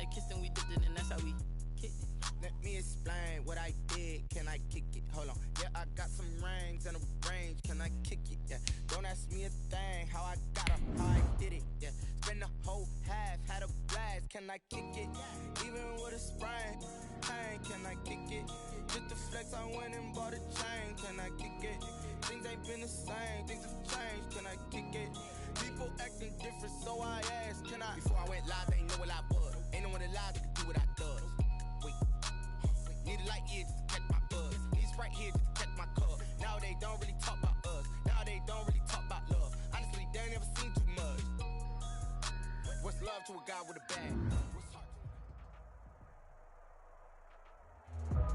like kissing, we dipped it, and that's how we kicked it. Let me explain what I did. Can I kick it? Hold on. Yeah, I got some rings and a range. Can I kick it? Yeah. Don't ask me a thing. How I got her, how I did it. Yeah. Spend the whole half, had a blast. Can I kick it? Even with a sprain, pain. Can I kick it? Just to flex, I went and bought a chain. Can I kick it? Things ain't been the same. Things have changed. Can I kick it? People acting different, so I asked. Can I? Before I went live, they ain't know what I was. Ain't no one alive that could do what I does. Need a light year just to catch my buzz. Need Sprite here just to catch my cup. Now they don't really talk about us. Now they don't really talk about love. Honestly, they ain't never seen too much. What's love to a guy with a bag?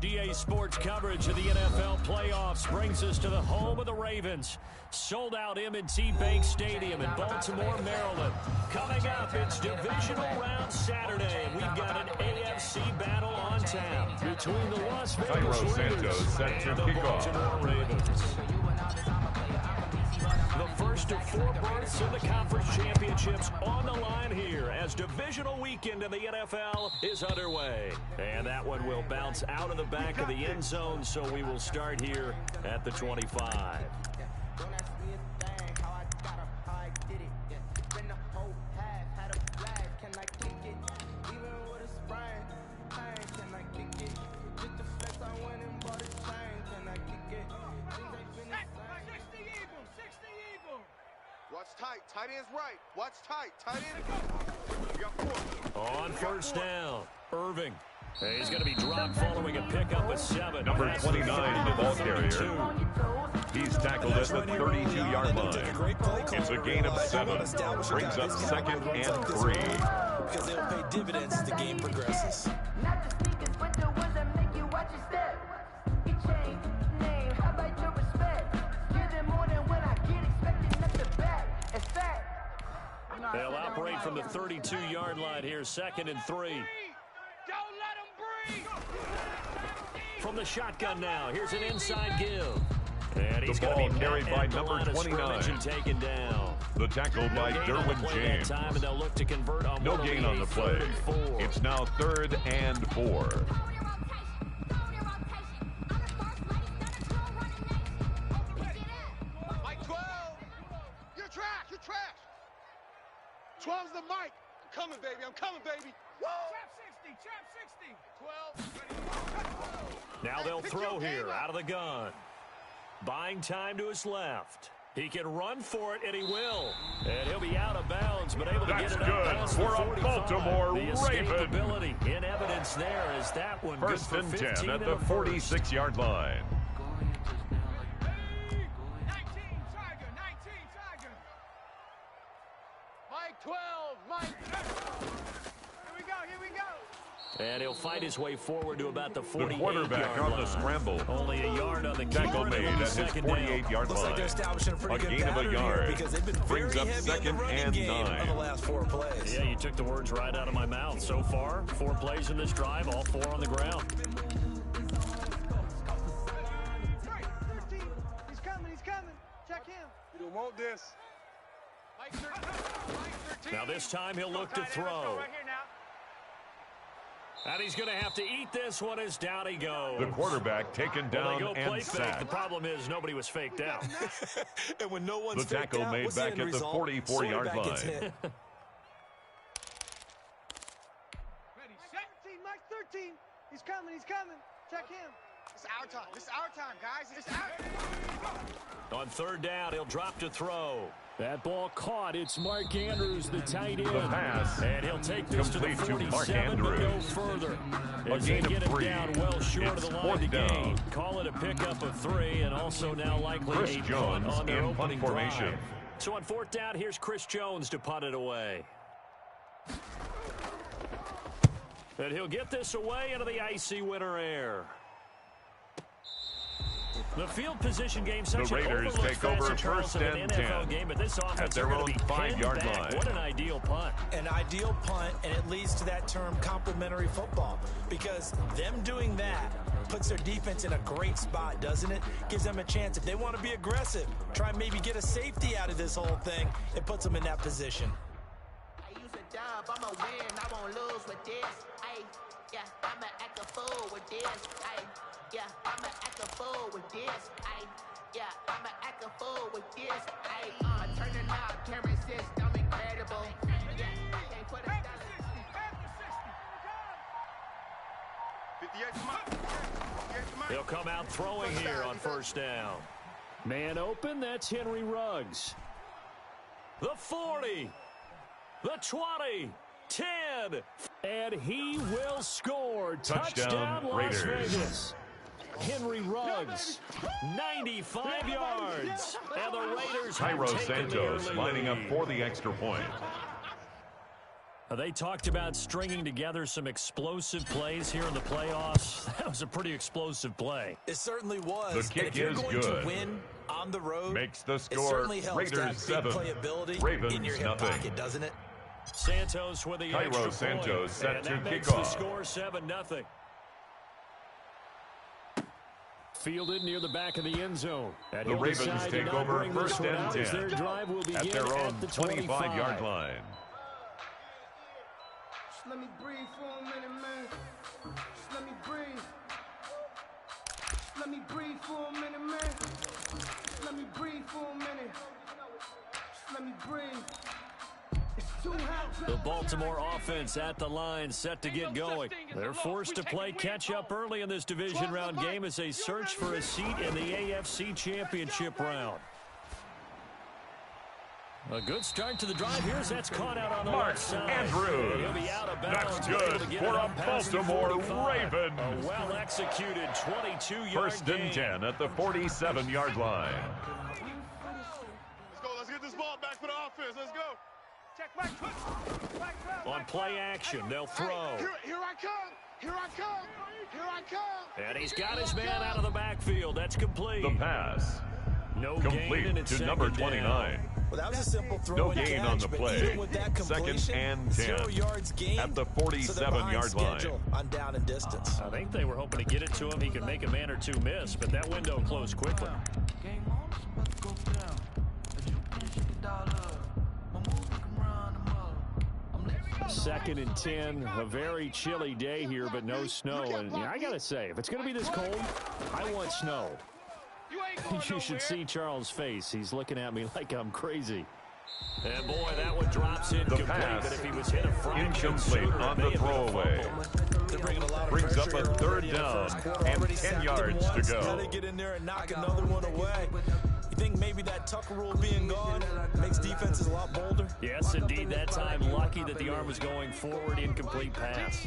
DA Sports coverage of the NFL playoffs brings us to the home of the Ravens. Sold out M&T Bank Stadium in Baltimore, Maryland. Coming up, it's divisional round Saturday, and we've got an AFC battle on tap between the Las Vegas Raiders and the Baltimore Ravens. The first of 4 berths in the conference championships on the line here as divisional weekend in the NFL is underway. And that one will bounce out of the back of the end zone, so we will start here at the 25. Don't ask me a thing. How I got her, how I did it. Yeah. Spend the whole half, had a blast. Can I kick it? Even with a sprain, pain. Can I kick it? Just to flex, I went and bought a chain. Can I kick it? Things ain't been the same. 60 Eagle. Watch tight. Tight end's right. Watch tight. Tight end. You got 4. On first down, Irving. He's going to be dropped following a pickup of 7. Number 29, the ball carrier. He's tackled at the 32-yard line. It's a gain of 7. Brings up 2nd and 3. Because it'll pay dividends as the game progresses. Not the sneakers, but the ones that make you watch your step. You change name, how about your respect? Give them more than when I get expecting at the back. It's fact. They'll operate from the 32-yard line here, 2nd and 3. Don't let him breathe. From the shotgun now, here's an inside give. And he's The going ball to be carried by number 29. And taken down. The tackle by Derwin James. Time, and they'll look to convert on No gain on the play. It's now 3rd and 4. Mike 12. You're trash. You're trash. 12's the mic. I'm coming, baby. I'm coming, baby. Trap 60. 12. Now they'll throw here out of the gun. Buying time to his left. He can run for it, and he will. And he'll be out of bounds, but able to get it up past the 45. For a Baltimore The Raven. escapability in evidence there as that one goes First for and 15 10 at in the the first. 46-yard line. 19 Tiger. Mike 12. Mike. Here we go. And he'll fight his way forward to about the The 48-yard quarterback on the scramble. Only a yard on the Tackle keeper, made and at his second down. 48-yard Looks like they're line. establishing a pretty A good gain of a pattern here yard. because they've been Brings very up heavy in the 2nd running and game 9. on the last 4 plays. Yeah, you took the words right out of my mouth. So far, 4 plays in this drive, all 4 on the ground. Right. 13. He's coming. Check him. You don't want this. Mike 13. Now this time he'll look to throw. Right here now. And he's going to have to eat this one as down he goes. The quarterback taken Well, down they go play and fake. The sacked. problem is nobody was faked out. And when no one's The tackle faked out, made what's back end at the result? 44-yard Quarterback gets line. hit. Ready, set. Mike 13. He's coming. Check him. It's our time, guys. It's our time. On 3rd down, he'll drop to throw. That ball caught. It's Mark Andrews, the tight end. The pass And he'll take this to the complete to Mark 47, but no Andrews. further. A As gain they get of him 3. down well short It's of the line 4th to gain. down. Call it a pickup of 3, and also now likely Chris a punt Jones on their in punt opening formation. drive. So on 4th down, here's Chris Jones to punt it away. And he'll get this away into the icy winter air. The field position game, such The Raiders an take over Charles, first of an and NFL 10 game, but this offense at their are gonna own be 5-yard pinned back. line. What an ideal punt. An ideal punt, and it leads to that term complementary football, because them doing that puts their defense in a great spot, doesn't it? Gives them a chance. If they want to be aggressive, try and maybe get a safety out of this whole thing, it puts them in that position. I use a job, I'ma win, I won't lose with this. Yeah, I'ma act a fool with this. Yeah, I'ma act a fool with this. Yeah, I'ma act a fool with this. Turning out camera system incredible. Yeah, can't put a After 60. He'll come out throwing here on first down. Man open, that's Henry Ruggs. The 40, the 20, 10. And he will score. Touchdown, Las Raiders. Vegas. Henry Ruggs. 95 yards. And the Raiders Cairo have taken the Santos early lining up lead. for the extra point. They talked about stringing together some explosive plays here in the playoffs. That was a pretty explosive play. It certainly was. The kick and if you're is going good. to win on the road, Makes the it score certainly helps to have Raiders big 7, playability Ravens in your hip nothing. pocket, doesn't it? Santos with the Cairo extra Santos point. set And to that makes kick the off. score 7-0. Fielded near the back of the end zone. And The he'll Ravens decide to take not over bring this first one and out as 10 their drive will begin at their own the 25-yard line. Just let me breathe for a minute, man. Just let me breathe. Just let me breathe for a minute, man. Just let me breathe for a minute. Just let me breathe. It's too hot. The Baltimore offense at the line, set to get going. They're forced to play catch-up early in this division round game as they search for a seat in the AFC Championship round. A good start to the drive. That's caught out on the Mark left side. Andrews. He'll be out of bounds. That's Able good to get for it a up past the Baltimore 45. Ravens. A well-executed 22-yard First and 10 at the 47-yard line. Let's go. Let's get this ball back for the offense. Let's go. Check back. On play action, they'll throw. Here I come. Here I come. Here I come. And he's got his man out of the backfield. That's complete. The pass. No gain, and Complete it's to number second down. 29. Well, that was a simple throw No and gain catch, on the but play. even with that completion, Second and 10 0 yards gained at the so they're behind 47-yard line. schedule on down and distance. I think they were hoping to get it to him. He could make a man or two miss, but that window closed quickly. Game on, it's about to go down. If you can shake it all up, my moves can run them up. I'm letting Second and 10, a very chilly day here, but no snow. And I got to say, if it's going to be this cold, I want snow. You ain't going You should nowhere. see Charles' face. He's looking at me like I'm crazy. And boy, that one drops incomplete. pass But if he was hit a fraction incomplete sooner, on it may the have been a throwaway. fumble. They're bringing a lot of Brings up pressure a third already in the down first quarter. and Already 10 sacked him yards to once. go. Gotta get in there and knock another one away. You think maybe that Tucker rule being gone makes defenses a lot bolder? Yes, indeed, that time lucky that the arm was going forward, incomplete pass.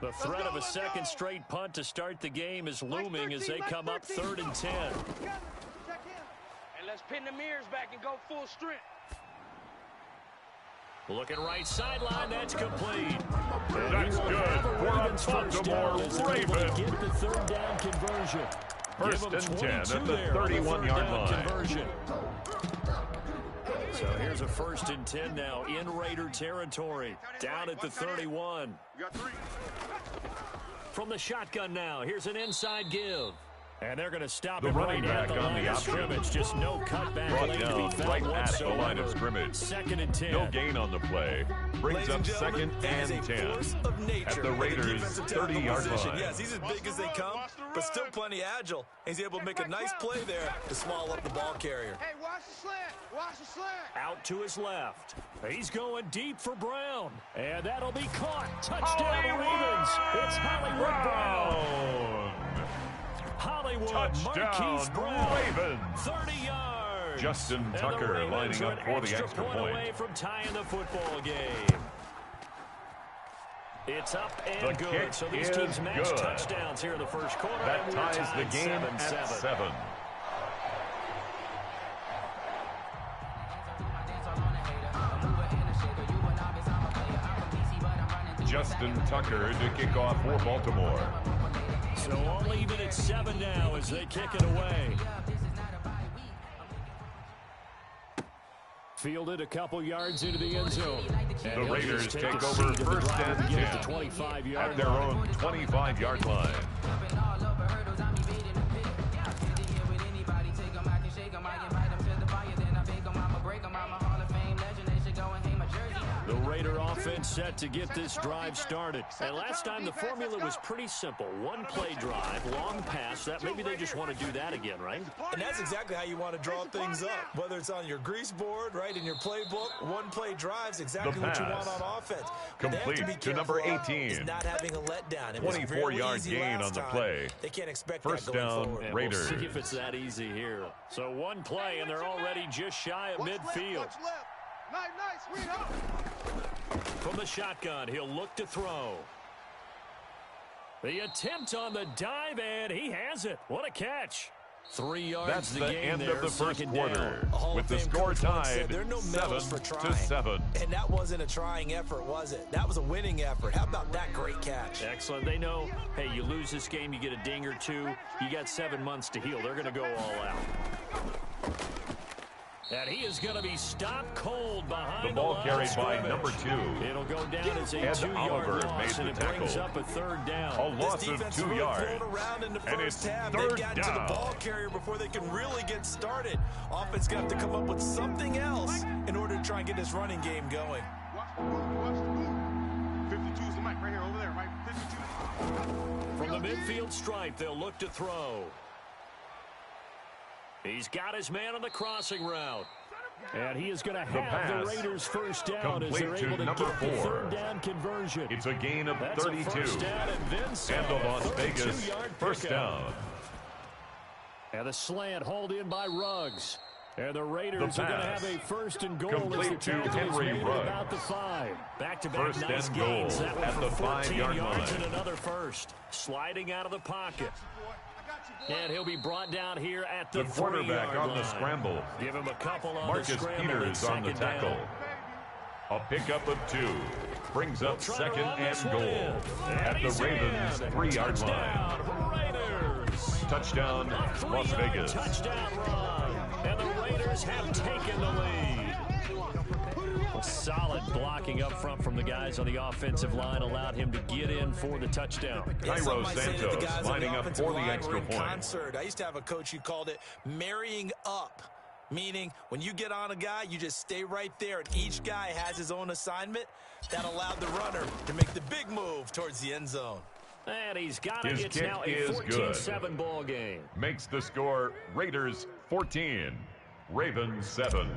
The threat of a second straight punt to start the game is looming as they come up 3rd and 10. And let's pin the mirrors back and go full strength. Looking right sideline, that's complete. That's good for a Baltimore Ravens. Get the third down conversion. First Give 'em and 10 at 22 the there on the 31-yard third down line. conversion. So here's a 1st and 10 now in Raider territory. Down at the 31. We got 3. From the shotgun now, here's an inside give. And they're going to stop The it running right at back the on line the of option. scrimmage. Just no cutback Brought lane to down be found right at the whatsoever. line of scrimmage. 2nd and 10. No gain on the play. Brings Ladies up and gentlemen, second that is and a 10 force of nature at the in Raiders' defensive tackle 30-yard position. line. Yes, he's as big as they come, but still plenty agile. He's able to make a nice play there to swallow up the ball carrier. Hey, watch the slant. Watch the slant. Out to his left. He's going deep for Brown. And that'll be caught. Touchdown Ravens. It's Hollywood Brown. Hollywood Marquise Touchdown Brown. Ravens. 30 yards. Justin And the Tucker Ravens lining are up an for the extra point. away from tying the football game. It's up and The good. kick So these is teams match good. touchdowns here in the first quarter. That and we're ties the tied game at 7-7. 7. Justin Tucker to kick off for Baltimore. So all even at 7 now as they kick it away. Fielded a couple yards into the end zone. And The he'll Raiders just take a over seat at the first drive and to get at 10 the 25-yard at their line. own 25-yard line. The Raider offense set to get this drive started. And last time the formula was pretty simple. One play drive, long pass. That maybe they just want to do that again, right? And that's exactly how you want to draw things up. Whether it's on your grease board, right, in your playbook, one play drive's exactly what you want on offense. Complete to number 18. Is not having a letdown. 24-yard gain on the play. They can't expect first that going down, forward. Raiders. We'll see if it's that easy here. So one play, and they're already just shy of midfield. Nice, From the shotgun, he'll look to throw. The attempt on the dive, and he has it. What a catch. 3 yards. That's the game end there, of the first quarter, with the Fame score coach once tied said, "There are no medals for 7-7. And that wasn't a trying effort, was it? That was a winning effort. How about that great catch? Excellent. They know, hey, you lose this game, you get a ding or two. You got 7 months to heal. They're going to go all out. And he is going to be stopped cold behind The ball carried by scrimmage. number 2. It'll go down as a Ed 2-yard Oliver loss, made and the it brings tackle. up a third down. A loss This of defense 2 really yards. thrown around in the And first it's half. third They've gotten to down. the ball carrier before they can really get started. Offense got to come up with something else in order to try and get this running game going. Watch the move. 52 is the mic right here, over there, right? 52. From the midfield stripe, they'll look to throw. He's got his man on the crossing route. And he is going to have the Raiders first down as they're able to number get the 4. third down conversion. It's a gain of That's 32. a first down and then some. And the Las Vegas 32-yard first pickup. down. And the slant hauled in by Ruggs. And the Raiders The are going to pass. have a first and goal Complete as the to tackle is Henry made at Ruggs. about the 5. Back-to-back First nice and gains. goal That one at for the 14 5-yard yards line. and another first. Sliding out of the pocket. And he'll be brought down here at the quarterback 3-yard on the line. scramble. Give him a couple on Marcus the scramble. Peters on the second tackle. down. A pickup of 2. Brings up Trying to second run this and one goal in. at And the he's Ravens' in. 3-yard line. Touchdown, Raiders. Touchdown, A Las 3-yard Vegas. touchdown run. And the Raiders have taken the lead. Solid blocking up front from the guys on the offensive line allowed him to get in for the touchdown. Cairo Some might say that the Santos guys on the lining up offensive for the line extra were in point. concert. I used to have a coach who called it marrying up, meaning when you get on a guy, you just stay right there, and each guy has his own assignment. That allowed the runner to make the big move towards the end zone. And he's got it. His It's kick now a is good. 14-7 ball game. Makes the score Raiders 14, Ravens 7.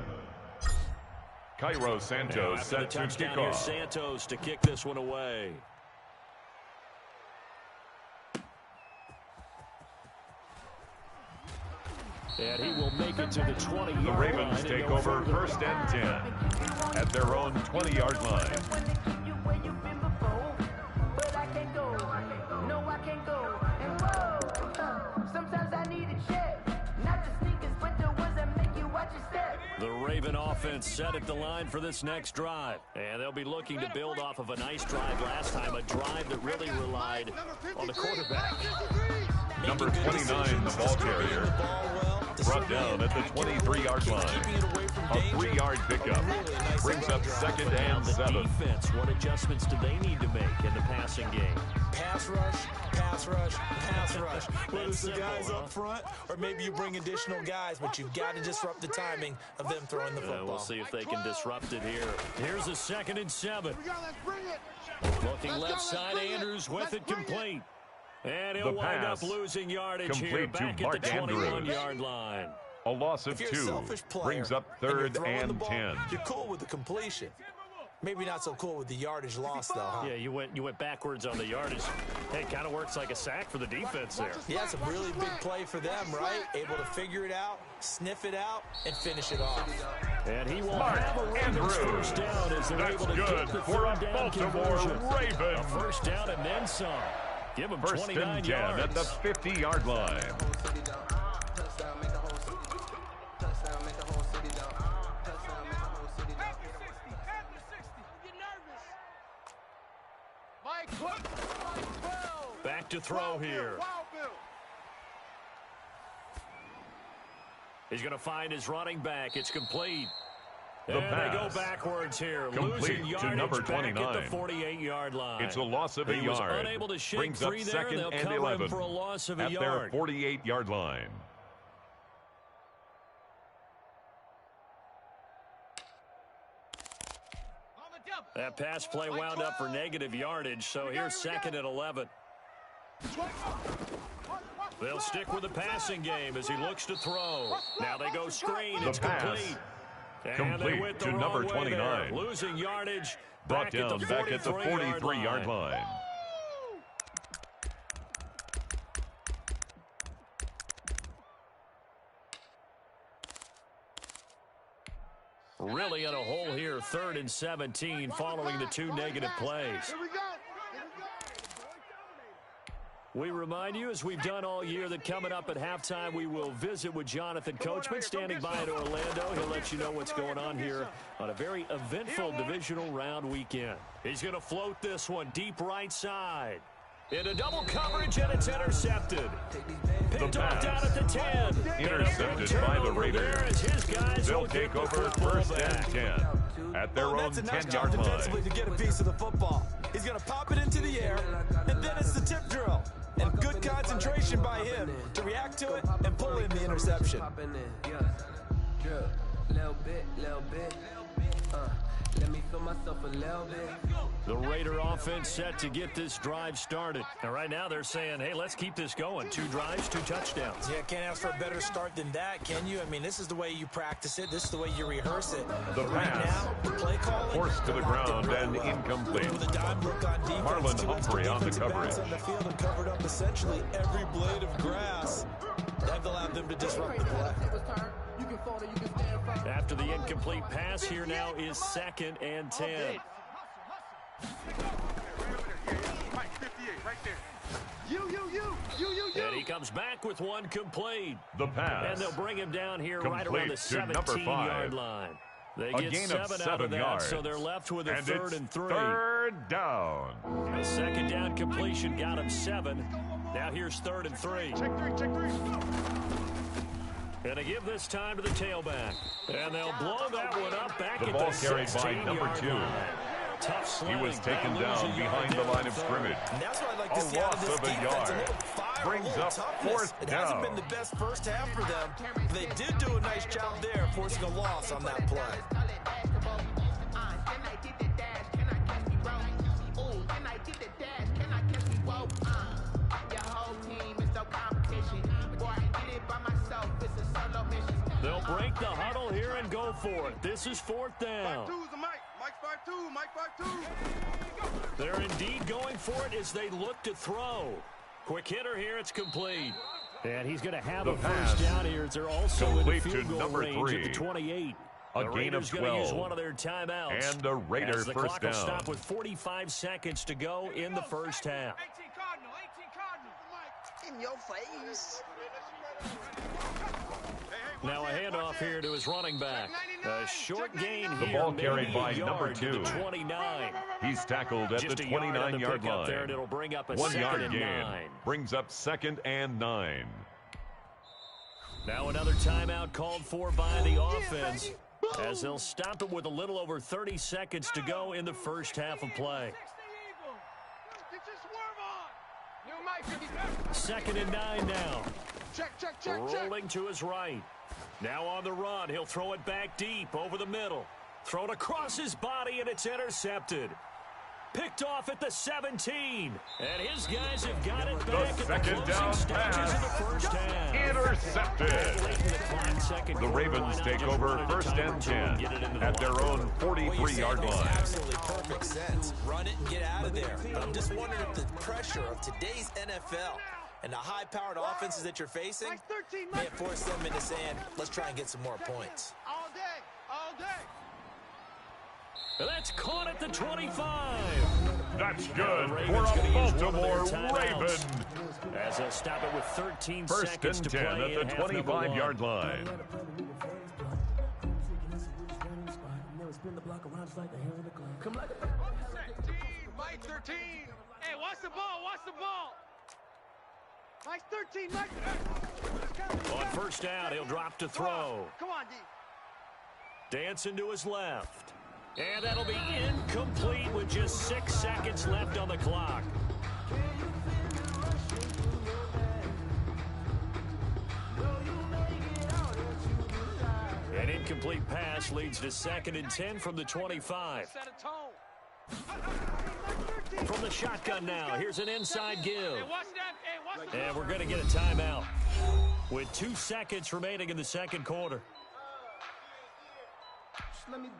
Cairo Now Santos after the set to touchdown kick here, off. Santos to kick this one away. And he will make it to the 20-yard line. The Ravens take over first and 10 at their own 20-yard line. The Raven offense set at the line for this next drive. And they'll be looking to build off of a nice drive last time, a drive that really relied on the quarterback. Number 29, the ball carrier, brought down at the 23-yard line. A 3-yard pickup brings up second and The 7. defense, what adjustments do they need to make in the passing game? Pass rush, pass rush, pass rush. Whether it's the simple, guys huh? up front or maybe you bring additional guys, but you've got to disrupt the timing of them throwing the football. We'll see if they can disrupt it here. Here's a 2nd and 7. We got, let's bring it. Looking Let's left go, side, let's bring it. Andrews with Let's it bring it. complete. And he'll The wind up pass losing yardage here complete to back at Mark the Andrews. 21-yard line. A loss of If you're a 2 selfish player brings up and you're 3rd throwing the and ball, 10. You're cool with the completion. Maybe not so cool with the yardage loss, though, huh? Yeah, you went backwards on the yardage. Hey, kind of works like a sack for the defense there. Yeah, it's a really big play for them, right? Able to figure it out, sniff it out, and finish it off. And he will Mark have a Ravens Andrews. first down as they're That's able to good get the for a third down Baltimore conversion. Raven. A first down and then some. Give him First 29 and 10 yards. at the 50-yard line. Back to throw here. He's going to find his running back. It's complete. The and they go pass. backwards here. Complete Losing to yardage number back at 29. the 48-yard line. It's a loss of a He was yard. unable to shake Brings up free there. 2nd They'll and cover 11 him for a loss of a at yard. their 48-yard line. On the double. That pass play wound up for negative yardage, so here's 2nd and 11. They'll stick with the passing game as he looks to throw. Now they go screen. It's complete. And they went the to number wrong 29. way there. Losing yardage. Brought down back at the 43-yard line. Really in a hole here, 3rd and 17 following the 2 negative plays. We remind you, as we've done all year, that coming up at halftime, we will visit with Jonathan Coachman standing by in Orlando. He'll let you know what's going on here on a very eventful divisional round weekend. He's going to float this one deep right side. Into double coverage, and it's intercepted. Picked off down at the 10. Intercepted by the Raiders. They'll take over 1st and 10 at their own 10-yard line. Defensively to get a piece of the football. He's going to pop it into the air, and then it's the tip drill. And good concentration by him to react to it and pull in the interception. Little bit. Let me feel myself a little bit. The Raider offense set to get this drive started. And right now they're saying, hey, let's keep this going. 2 drives, 2 touchdowns. Yeah, can't ask for a better start than that, can you? I mean, this is the way you practice it. This is the way you rehearse it. The right pass. now, the play calling. Forced to the ground and incomplete. With a dime look on defense. Marlon Humphrey on the coverage. On the field and covered up essentially every blade of grass. That allowed them to disrupt the play. After the incomplete pass, here now is 2nd and 10. And he comes back with one complete. The pass. And they'll bring him down here right around the 17-yard line. They get gain 7 of 7 out of that, yards. so they're left with a 3rd and 3. 3rd down. A 2nd down completion got him 7. Now here's 3rd and 3. Check 3. And to give this time to the tailback. And they'll blow that one up back the at ball the carried by number 2. Tough sledding. He was taken down behind the line of scrimmage. And that's what I'd like to see out of this defense. A little fire, Brings up toughness. 4th It down. hasn't been the best first half for them. They did do a nice job there, forcing a loss on that play. They'll break the huddle here and go for it. This is 4th down. 5-2's the Mike. Mike 5-2. Mike 5-2. They're indeed going for it as they look to throw. Quick hitter here. It's complete. And he's going to have The a pass. first down here. They're also in Complete field to goal number range 3. at the 28. A The gain Raiders of going to use 12. one of their timeouts. And a Raider as the first clock down. will stop with 45 seconds to go in the first half. 18 Cardinal. In your face. Now a handoff here to his running back. A short gain The here. ball carried maybe by a number yard to 2. the 29. He's tackled at Just the a yard on the 29-yard pickup there, line. and it'll bring up a 1 2nd yard and gain. 9. Brings up 2nd and 9. Now another timeout called for by the offense as they'll stop it with a little over 30 seconds to go in the first half of play. 2nd and 9 now. Rolling to his right. Now on the run. He'll throw it back deep over the middle. Thrown across his body, and it's intercepted. Picked off at the 17. And his guys have got it back at the closing stages of the first half. Intercepted. The Ravens take over 1st and 10 at their own 43-yard line. Absolutely perfect sense. Run it and get out of there. But I'm just wondering if the pressure of today's NFL and the high-powered offenses that you're facing may have forced them into saying, let's try and get some more points. All day. That's caught at the 25. That's good for Ravens a gonna use one of Baltimore their Raven. timeouts. As they'll stop it with 13 1st seconds and to 10 play at in the half number 25-yard one. line. 13, Mike 13. Hey, watch the ball. Mike 13, Mike. On first down, he'll drop to throw. Come on, D. Dancing to his left. And that'll be incomplete with just 6 seconds left on the clock. An incomplete pass leads to 2nd and 10 from the 25. Set a tone. From the shotgun now, here's an inside give. And we're going to get a timeout with 2 seconds remaining in the second quarter.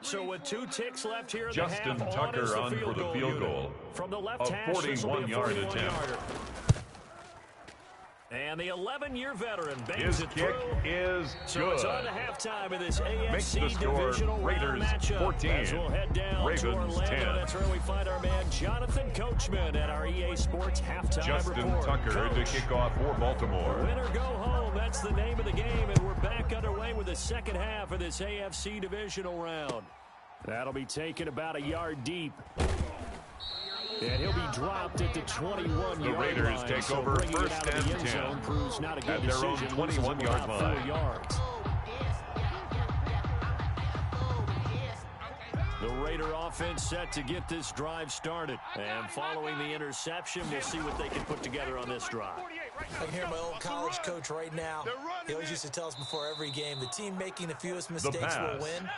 So with 2 ticks left here in the half, Justin Tucker on for the field goal. From the left a hash, 41-yard attempt. And the 11-year veteran bangs His it kick through. is So good. it's on to halftime of this Makes the AFC score divisional round Raiders matchup. 14. As we'll head down Ravens to Orlando. 10. That's where we find our man Jonathan Coachman at our EA Sports halftime Justin report. Tucker Coach, to kick off for Baltimore. win or go home. That's the name of the game, and we're back underway with the second half of this AFC divisional round. That'll be taken about a yard deep. And he'll be dropped at the 21-yard line. The Raiders take over first and 10 proves not a good at their own decision. 21-yard line. 4 yards. The Raider offense set to get this drive started. And following the interception, we'll see what they can put together on this drive. I can hear my old college coach right now. He always used to tell us before every game, the team making the fewest mistakes will win.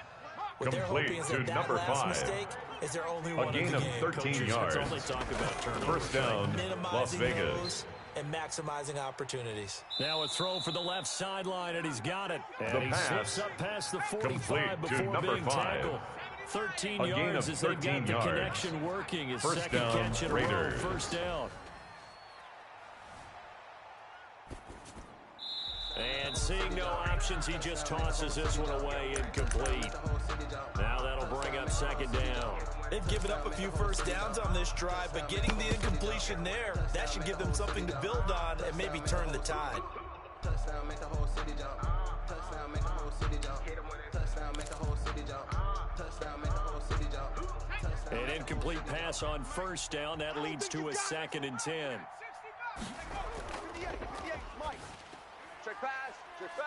What they're hoping is that number last 5. mistake is their only one A of the gain game. of 13 Coaches, yards. let's only talk about turnovers. First down, Minimizing Las Vegas. those and maximizing opportunities. Now a throw for the left sideline, and he's got it. And The he pass slips up past the 45 complete to before number being 5. tackled. 13 A gain yards of as they've 13 got the yards. connection working. His First second down, catch in a row, Raiders. first down. And seeing no options, he just tosses this one away incomplete. Now that'll bring up second down. They've given up a few first downs on this drive, but getting the incompletion there, that should give them something to build on and maybe turn the tide. Touchdown, make the whole city jump. Touchdown, make the whole city jump. Touchdown, make the whole city jump. Touchdown, make the whole city jump. An incomplete pass on first down. That leads to a 2nd and 10.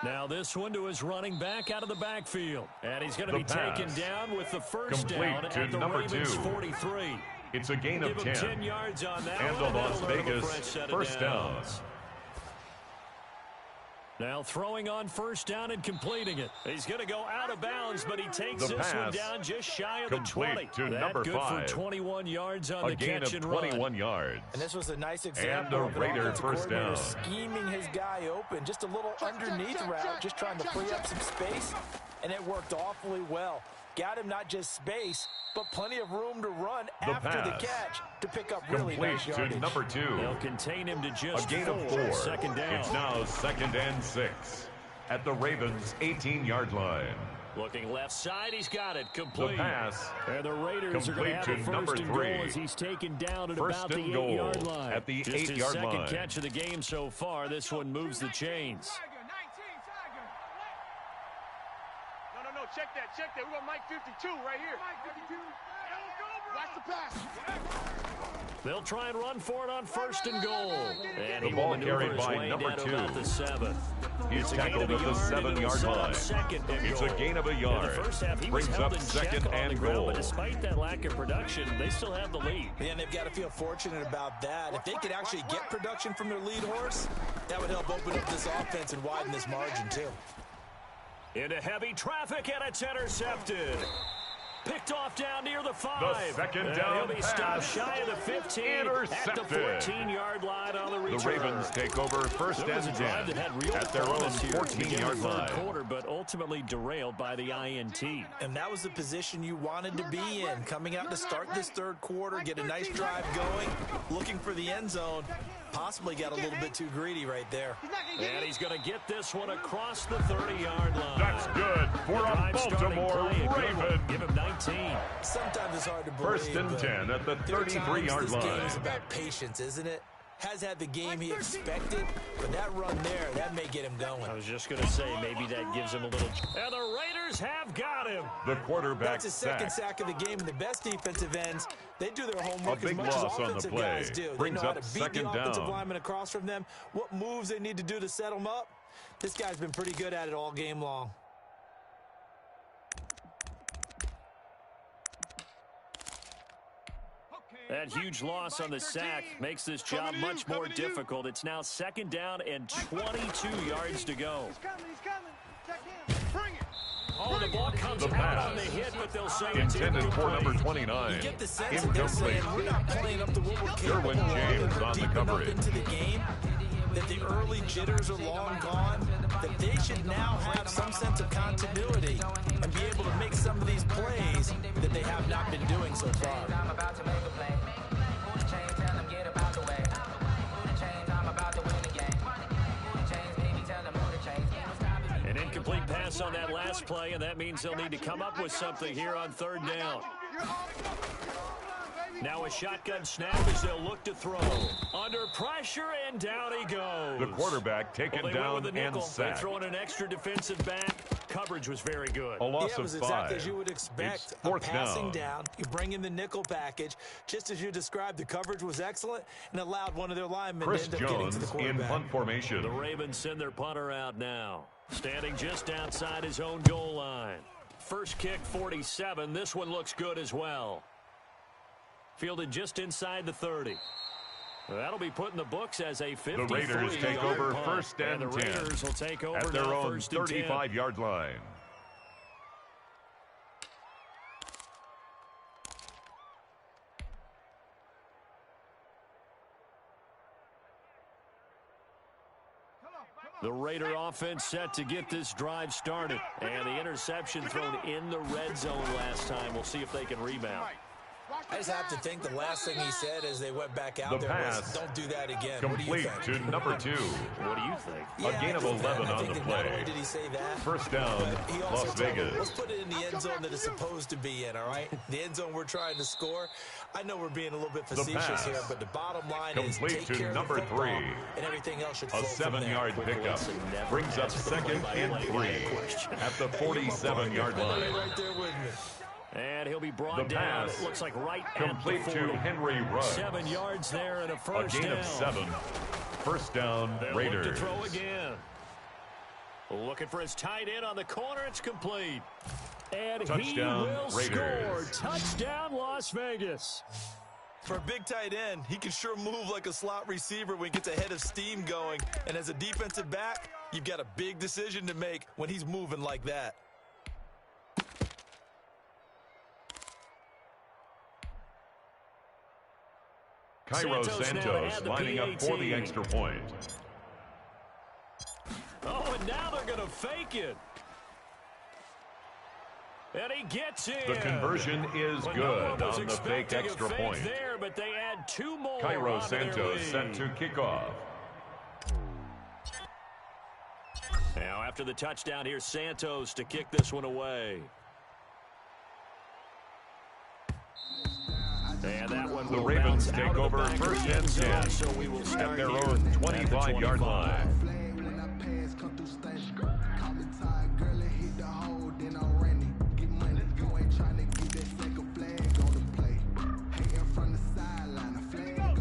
Now this one to his running back out of the backfield. And he's going to be taken down with the first complete down to at the number Ravens 2. 43. It's a gain of Give him 10. 10 yards on that And one. the Las That'll earn him a Vegas fresh set of first down. downs. Now throwing on first down and completing it. He's going to go out of bounds, but he takes The this one pass down just shy of the complete 20. to That number good 5. for 21 yards on A the gain catch of and run. 21 yards. And this was a nice example a of an Raider offensive first coordinator down. scheming his guy open. Just a little underneath route, just trying to free up some space, and it worked awfully well. Got him not just space, but plenty of room to run after the pass. catch to pick up really Complete nice to yardage. number 2. They'll contain him to A just gain of 4. Second down. It's now 2nd and 6 at the Ravens' 18-yard line. Looking left side, he's got it. The Complete. pass And the Raiders are going to have complete a to number first and 3. goal as he's taken down at First about the and goal 8-yard line. at the Just his 8-yard second line. catch of the game so far. This one moves the chains. No, check that. We got Mike 52 right here. Mike 52. Watch the pass. They'll try and run for it on first and goal. And The he ball will maneuver carried his by way number down to 2. about the 7. He's It's a gain tackled of a at the yard, and it'll 7-yard set up line. second and It's goal. a gain of a In yard. the first half, he was Brings held up in second check on and the ground, goal. but despite that lack of production, they still have the lead. And they've got to feel fortunate about that. If they could actually get production from their lead horse, that would help open up this offense and widen this margin too. Into heavy traffic, and it's intercepted. Picked off down near the 5. The second And down he'll be stopped pass. shy of the 15 Intercepted. at the 14-yard line on the return. The Ravens take over first It was and a drive that 10 had real at their own promise here to begin 14-yard the third line. quarter, but ultimately derailed by the INT. And that was the position you wanted to be in. Coming out to start this third quarter, get a nice drive going, looking for the end zone. Possibly got a little bit too greedy right there. And he's going to get this one across the 30-yard line. That's good for a Drive starting Baltimore play, a good one. Raven. Give him 19. Sometimes it's hard to believe. First and but 10 at the there are times 33-yard this line. game is about patience, isn't it? Has had the game he expected, but that run there, that may get him going. I was just going to say maybe that gives him a little... And the Raiders have got him. The quarterback That's his second sack. sack of the game, and the best defensive ends, they do their homework A big as much as loss on the offensive play. guys do. They Brings know how up to beat second the offensive down. lineman across from them, what moves they need to do to set them up. This guy's been pretty good at it all game long. That huge loss on the sack makes this job much more difficult. It's now second down and 22 yards to go. He's coming. Check in. Bring it. Oh, the ball comes The out pass. on the hit, but they'll say Intended it's for number incomplete. 29. You get the sense that they're Incomplete. saying we're not playing up to what we're capable Derwin of. James They're on the deep enough coverage. into the game that the early jitters are long gone, that they should now have some sense of continuity and be able to make some of these plays that they have not been doing so far. I'm about to make a play. Who the chain, tell them get about the way. Who the chains, I'm about to win the game. Who the chains, baby, tell them who the chains. An incomplete pass on that last play, and that means they'll need to come up with something here on third down. Now a shotgun snap as they'll look to throw. Under pressure, and down he goes. The quarterback taken Well, they went down with the nickel. and sacked. They throw in an extra defensive back. Coverage was very good. A loss Yeah, it was of exactly 5. as you would expect. It's A fourth passing down. down. You bring in the nickel package. Just as you described, the coverage was excellent and allowed one of their linemen Chris to end up getting to the Jones in quarterback. punt formation. The Ravens send their punter out now. Standing just outside his own goal line. First kick, 47. This one looks good as well. Fielded just inside the 30. That'll be put in the books as a 53-yard The Raiders take over punt. first and the 10 Raiders will take over at their now own first and 10. 35-yard line. The Raider offense set to get this drive started. And the interception thrown in the red zone last time. We'll see if they can rebound. I just have to think the last thing he said as they went back out The there was, pass don't do that again. What do you Complete think? to number 2. What do you think? A gain of 11 on the Not play. only did he say that, First down, but he also Las told them, Vegas. let's put it in the end zone that it's supposed to be in, all right? The end zone we're trying to score. I know we're being a little bit facetious pass. here, but the bottom line Complete is take to care of number the football, 3. and everything else should A flow from there. 7-yard pickup brings up second and 3 at the 47-yard line. Right there with me. And he'll be brought The down. pass It looks like right complete at the to 40. Henry Ruggs. 7 yards there and a A first gain down. of 7. First down, They'll Raiders. look to throw again. Looking for his tight end on the corner. It's complete. And Touchdown, he will Raiders. score. Touchdown, Las Vegas. For a big tight end, he can sure move like a slot receiver when he gets a head of steam going. And as a defensive back, you've got a big decision to make when he's moving like that. Cairo Santos lining up for the extra point. Oh, and now they're going to fake it. And he gets in. The conversion is But good no one was on the fake expecting a extra fake point. there, but they add 2 more. Cairo onto their Santos lead. set to kick off. Now after the touchdown, here's Santos to kick this one away. And that one The will Ravens bounce out take of the over back of first the end and zone, 10 so we will at start their here own at the 25-yard 25. line.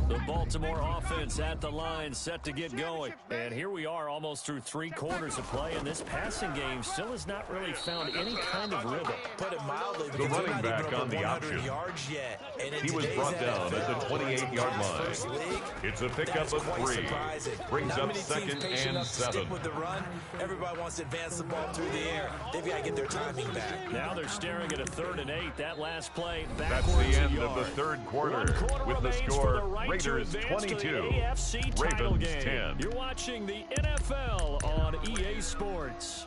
The Baltimore offense at the line, set to get going. And here we are almost through 3 quarters of play, and this passing game still has not really found any kind of rhythm. Put it mildly, The because they're running not back even up on the 100 option. yards yet. And in He was today's brought down at the NFL, 28-yard first line. league, It's a pickup that's of quite 3. surprising. Brings Not up many teams second patient and enough to 7. stick with the run. Everybody wants to advance the ball through the air. They've got to get their timing back. Now they're staring at a 3rd and 8. That last play That's backwards the a end yard. of the third quarter. 1 quarter With the remains for score, the right Raiders to advance to the 22, AFC title Ravens game. 10. You're watching the NFL on EA Sports.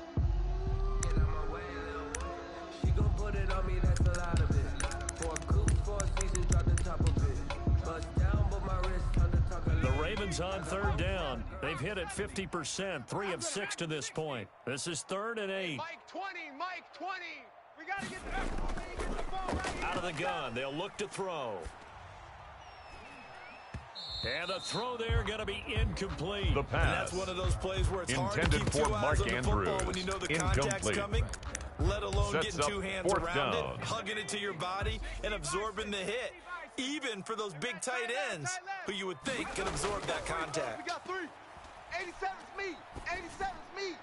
She gon' put it on me, that's a lot of it. For a coupe, for a season, drop the top of it. Bust down, but my wrist on the talk a The Ravens on 3rd down. They've hit it 50%, 3 of 6 to this point. This is 3rd and 8. Mike 20, Mike 20. We got to get the ball right here. Out of the gun, they'll look to throw. And the throw there going to be incomplete. The And pass that's one of those plays where it's hard to intended keep for 2 eyes Mark on the Andrews. football when you know the contact's Incomplete. coming, let alone Sets getting up 2 hands 4th around down. it, hugging it to your body, and absorbing the hit. Even for those big tight ends who you would think can absorb that We contact. got 3. 87's me. 87's me.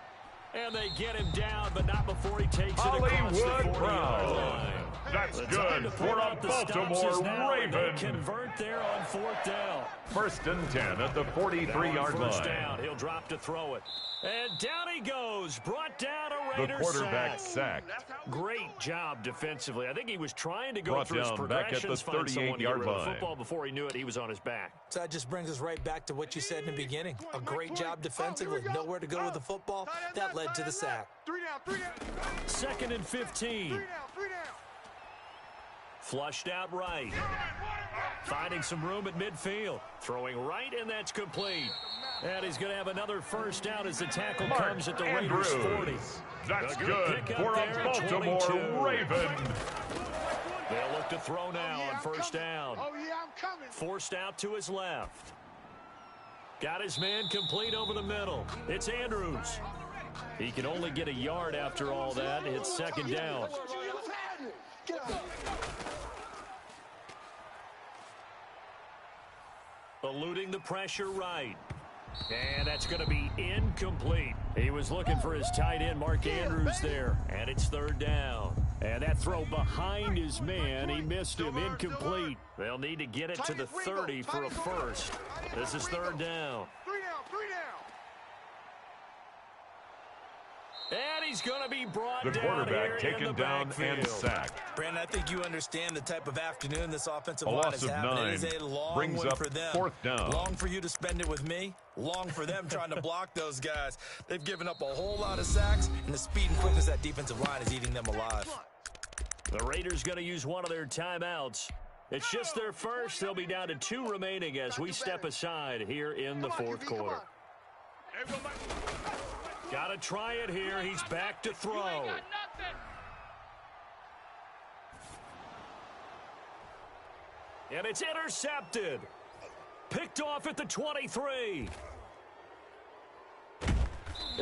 And they get him down, but not before he takes it across the Hollywood 40-yard Brown. line. That's The time good to for pull a out the stops is Baltimore now, and they Raven. convert there on 4th down. First and 10 at the Now 43-yard on first line. down, he'll drop to throw it. And down he goes, brought down around Raiders quarterback sacked. Great job defensively. I think he was trying to go Brought through his down back at the progressions, find someone to get 38-yard rid of the line. football. Before he knew it, he was on his back. So that just brings us right back to what you said in the beginning. A great job defensively. Nowhere to go with the football. That led to the sack. 3 down. 2nd and 15. 3 down. Flushed out right. Finding some room at midfield. Throwing right, and that's complete. And he's going to have another first down as the tackle comes at the Raiders 40. That's A good pickup for a there at Baltimore 22. Raven. They'll look to throw now on first down. Oh, yeah, I'm coming. Forced out to his left. Got his man complete over the middle. It's Andrews. He can only get a yard after all that. It's 2nd down. Eluding the pressure right. And that's going to be incomplete. He was looking for his tight end, Mark Andrews, there. And it's 3rd down. And that throw behind his man, he missed him, incomplete. They'll need to get it to the 30 for a first. This is 3rd down. 3 down. And he's going to be brought The down quarterback here in taken the down backfield. and sacked. Brandon, I think you understand the type of afternoon this offensive A line loss is of having. 9 It is a long brings one up for them. 4th down. Long for you to spend it with me. Long for them trying to block those guys. They've given up a whole lot of sacks, and the speed and quickness of that defensive line is eating them alive. The Raiders going to use one of their timeouts. It's just their first. They'll be down to 2 remaining as we step aside here in the 4th quarter. Got to try it here. He's back to throw. And it's intercepted. Picked off at the 23.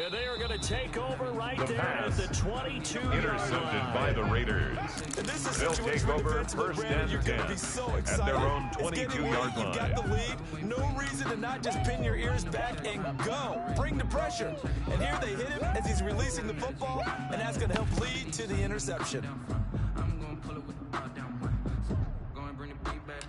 And they are going to take over right The there pass at the 22-yard intercepted line. by the Raiders. And this is They'll take over defensively, 1st Brandon, and you're 10 going to be so at excited. their own It's getting 22-yard late. You've got the line. lead. No reason to not just pin your ears back and go. Bring the pressure. And here they hit him as he's releasing the football, and that's going to help lead to the interception. I'm gonna pull it with the ball down one. Go and bring the beat back.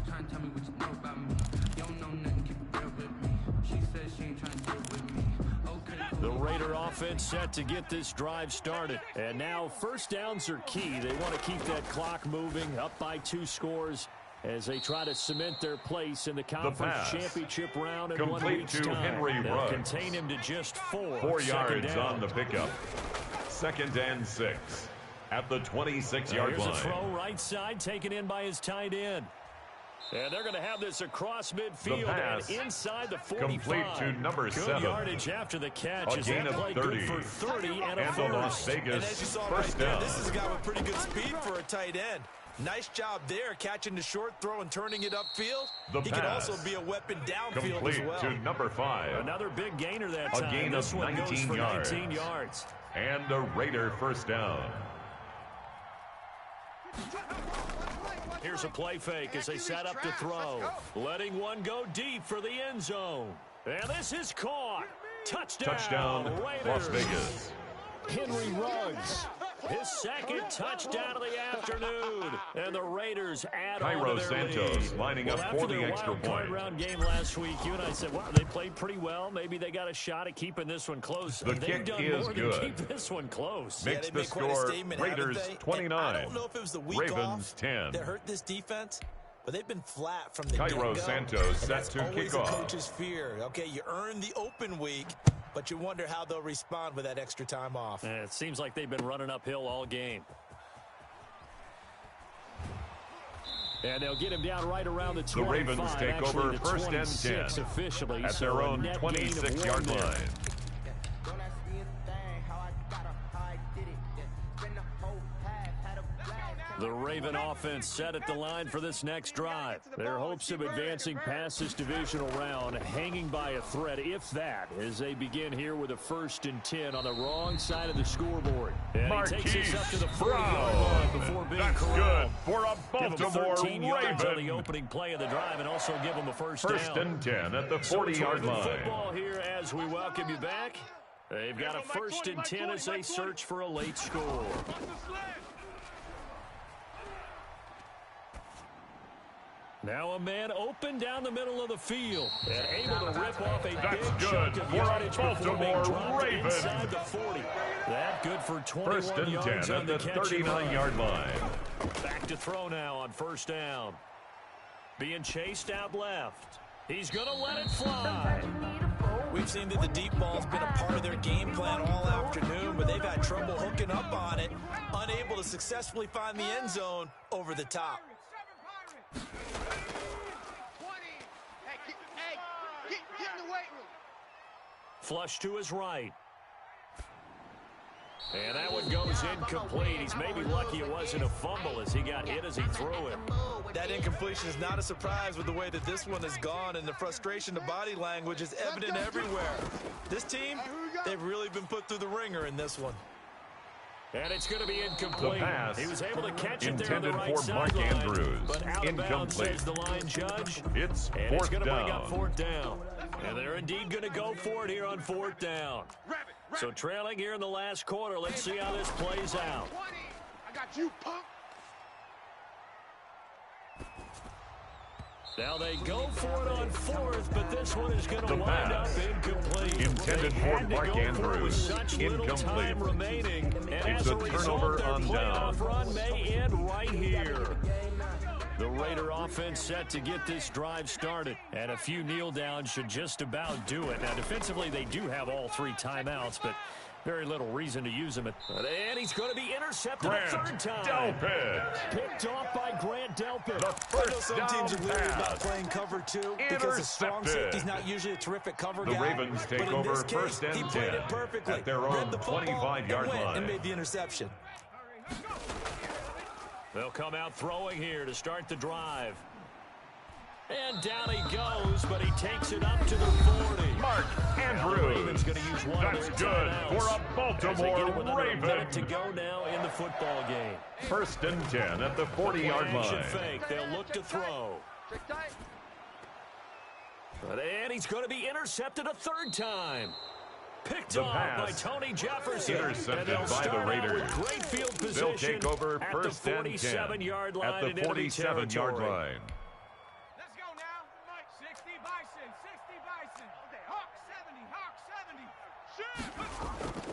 Try and tell me what you know about me. You don't know nothing, keep it real with me. She said she ain't trying to deal with me. Okay. The Raider offense set to get this drive started. And now first downs are key. They want to keep that clock moving, up by 2 scores as they try to cement their place in the conference pass. championship round in Complete 1 week's to time. Henry They'll Ruggs. contain him to just 4. 4 Second yards down. on the pickup. 2nd and 6 at the 26-yard Here's line. a throw right side taken in by his tight end. And they're going to have this across midfield pass and inside the 45. complete to number Good 7. yardage after the catch. A As gain that of play 30. good for 30 and a And the Las first. And as you Vegas saw first right there, down. this is a guy with pretty good speed for a tight end. Nice job there, catching the short throw and turning it upfield. The He can pass. also be a weapon downfield Complete as well. to number 5. Another big gainer that A time. gain This of one goes 19 for yards. 19 yards. And a Raider first down. Here's a play fake as they set up to throw. Letting one go deep for the end zone. And this is caught. Touchdown, Raiders. Las Vegas. Henry Ruggs, his 2nd touchdown of the afternoon. And the Raiders add on Cairo to their Santos lead. lining Well, up after for the their extra wild card point. round game last week, you and I said, well, they played pretty well. Maybe they got a shot at keeping this one close. The They've kick done is more good. than keep this one close. Makes they the made quite a score statement, haven't Raiders they? 29. And I don't know if it was the week Ravens off 10. that hurt this defense, but they've been flat from the Cairo get-go. Santos And set that's to always kick a off. coach's fear. Okay, you earn the open week, but you wonder how they'll respond with that extra time off. It seems like they've been running uphill all game. And they'll get him down right around the 25. The Ravens take actually over the 1st and 26 10 officially. at so their a own net gain of 26-yard 1 there. line. Don't ask me a thing, how I got up, how I did it. Spend the whole half, had a blast. The Raven offense set at the line for this next drive. Their hopes of advancing past this divisional round hanging by a thread, if that, as they begin here with a 1st and 10 on the wrong side of the scoreboard. And he takes us up to the 40-yard line before being That's corralled. good for a Give him Baltimore 13 yards on the Raven. opening play of the drive and also give him a first down. 1st and 10 at the So 40-yard terrific line. football here as we welcome you back. They've got a 1st and 10 as they search for a late score. Now a man open down the middle of the field and able to rip off a That's big good chunk of for a yardage before being Baltimore dropped Raven. inside the 40. That good for 21 First and yards 10 on at the the catch and run. 39-yard line. Back to throw now on first down. Being chased out left. He's going to let it fly. We've seen that the deep ball's been a part of their game plan all afternoon, but they've had trouble hooking up on it, unable to successfully find the end zone over the top. 20. Hey, get in the weight room. Flush to his right. And that one goes incomplete. He's maybe lucky it wasn't a fumble as he got hit as he threw it. That incompletion is not a surprise with the way that this one has gone, and the frustration, the body language is evident everywhere. This team, they've really been put through the ringer in this one. And it's going to be incomplete. The pass He was able to catch it there on intended the right for Mark sideline, Andrews. but out of bounds, Incomplete. says the line judge. It's And it's fourth going to bring down. up fourth down. And they're indeed going to go for it here on fourth down. So trailing here in the last quarter. Let's see how this plays out. 20. I got you, punk. Now they go for it on fourth, but this one is going to The wind up pass. incomplete. Intended They for had to Mark go for it Andrews. with such little Incomplete. time remaining. And It's as a a result, turnover their on playoff down. run may end right here. The Raider offense set to get this drive started. And a few kneel downs should just about do it. Now, defensively, they do have all three timeouts, but very little reason to use them. And he's going to be intercepted a third time. Delpit. Picked off by Grant Delpit. The I know first some down teams are leery about pass. playing cover two because the strong Intercepted. safety's not usually a terrific cover The guy. Ravens take but in over this case, first and he played 10 it perfectly. at their Read own the football 25-yard and went line. and made the interception. They'll come out throwing here to start the drive. And down he goes, but he takes it up to the 40. Mark Now the Ravens Andrews. going to use one That's of good their timeouts for a as they get Baltimore it with another Raven. minute to go now in the football game. First and 10 at the 40-yard Action line. fake. They'll look to throw. And he's going to be intercepted a third time. Picked The off by pass. Tony Jefferson. Intercepted And they'll by the start out Raiders. with great field They'll position take over at first the and 10 47-yard line at the and enemy 47-yard territory. line. Let's go now. 60 Bison, 60 Bison. Okay, Hawk 70, Hawk 70. Shoot!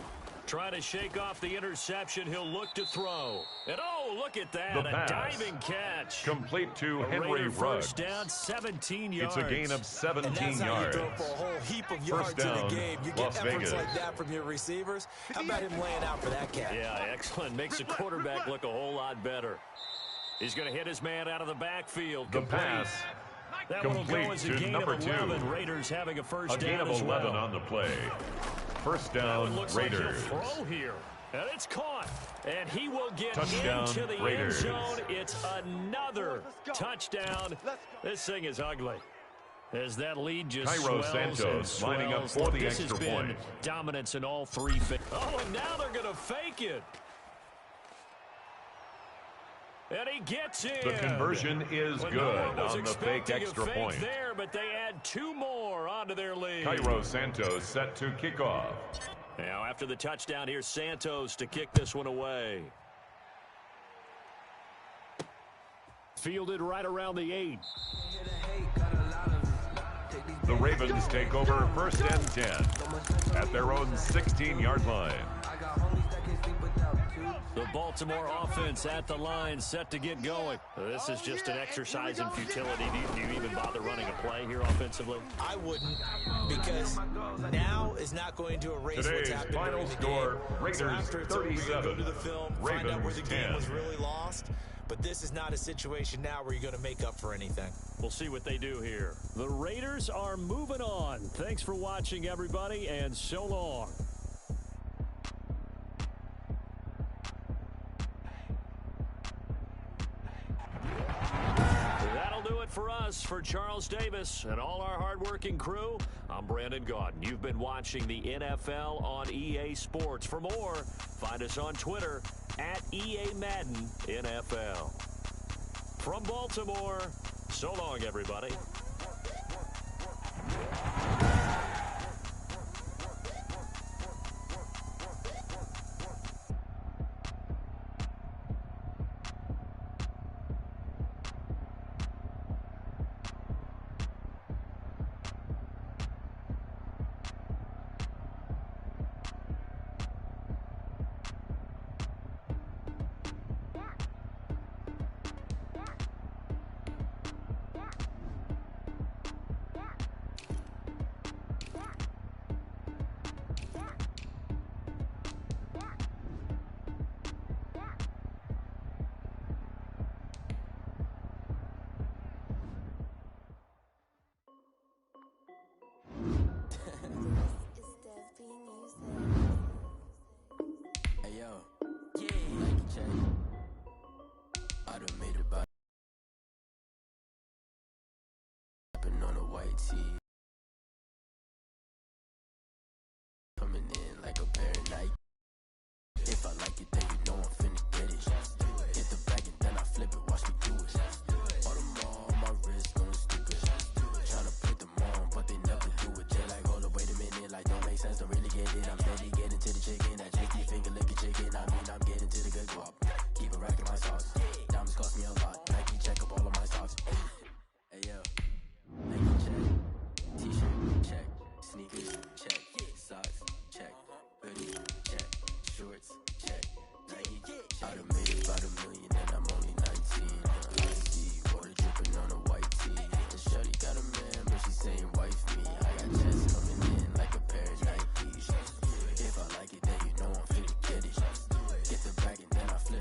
Trying to shake off the interception. He'll look to throw. And oh, look at that. The A pass. diving catch. Complete to A Henry Raider Ruggs. first down, 17 yards. It's a gain of And 17 that's how you yards. throw for a whole heap of yards First in down, a game. You get Las efforts Vegas. like that from your receivers. How about him laying out for that cat? Yeah, excellent. Makes the quarterback look a whole lot better. He's going to hit his man out of the backfield. The Complete. pass. That one will go complete as a to gain number of 2. 11. Raiders having a first A gain down of as 11 well. on the play. First Now down, it looks Raiders. like he'll throw here. And it's caught. And he will get Touchdown, into the Raiders. end zone. It's another touchdown. This thing is ugly. As that lead just Cairo swells Santos and lining up swells. for Look, the this extra has been point. dominance in all three. Oh, and now they're going to fake it. And he gets in. The conversion is Well, good no one was on the fake expecting a extra fake point. there, but they add 2 more onto their lead. Cairo Santos set to kick off. Now after the touchdown, here's Santos to kick this one away. Fielded right around the 8. The Ravens take over first and 10 at their own 16-yard line. The Baltimore offense at the line, set to get going. This is just an exercise in futility. Do you even bother running a play here offensively? I wouldn't, because now is not going to erase Today's what's happened final during the score, game. Raiders So after it's over, you 37, go to the film, find out where the Ravens game 10. was really lost. But this is not a situation now where you're going to make up for anything. We'll see what they do here. The Raiders are moving on. Thanks for watching, everybody, and so long. That'll do it for us. For Charles Davis and all our hardworking crew, I'm Brandon Gaudin. You've been watching the NFL on EA Sports. For more, find us on Twitter at EA Madden NFL. From Baltimore, so long, everybody. teeth.